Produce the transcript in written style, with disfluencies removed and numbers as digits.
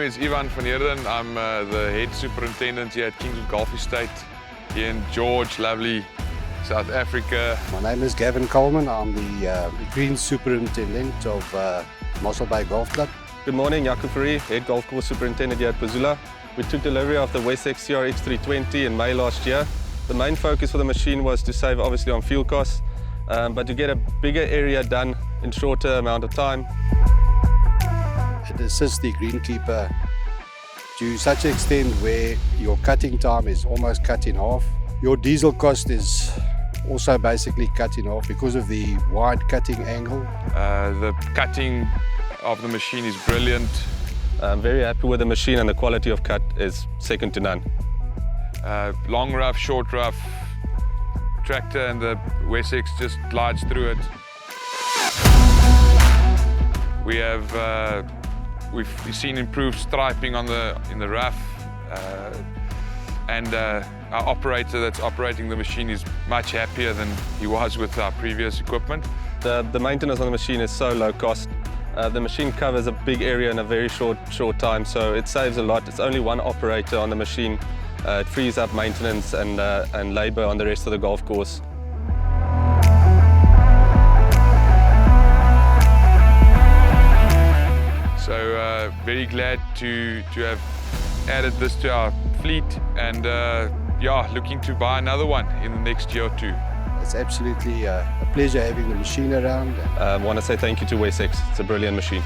is Ivan van Heerden. I'm the head superintendent here at Kingswood Golf Estate here in George, lovely South Africa. My name is Gavin Coleman. I'm the green superintendent of Mossel Bay Golf Club. Good morning, Jaco Fourie, head golf course superintendent here at Pazula. We took delivery of the Wessex CRX-320 in May last year. The main focus for the machine was to save obviously on fuel costs, but to get a bigger area done in shorter amount of time. It assists the greenkeeper to such an extent where your cutting time is almost cut in half. Your diesel cost is also basically cut in half because of the wide cutting angle. The cutting of the machine is brilliant. I'm very happy with the machine, and the quality of cut is second to none. Long rough, short rough, tractor and the Wessex just glides through it. We have we've seen improved striping in the rough, and our operator that's operating the machine is much happier than he was with our previous equipment. The maintenance on the machine is so low cost. The machine covers a big area in a very short time, so it saves a lot. It's only one operator on the machine. It frees up maintenance and labour on the rest of the golf course. So very glad to have added this to our fleet, and yeah, looking to buy another one in the next year or two. It's absolutely a pleasure having the machine around. I want to say thank you to Wessex. It's a brilliant machine.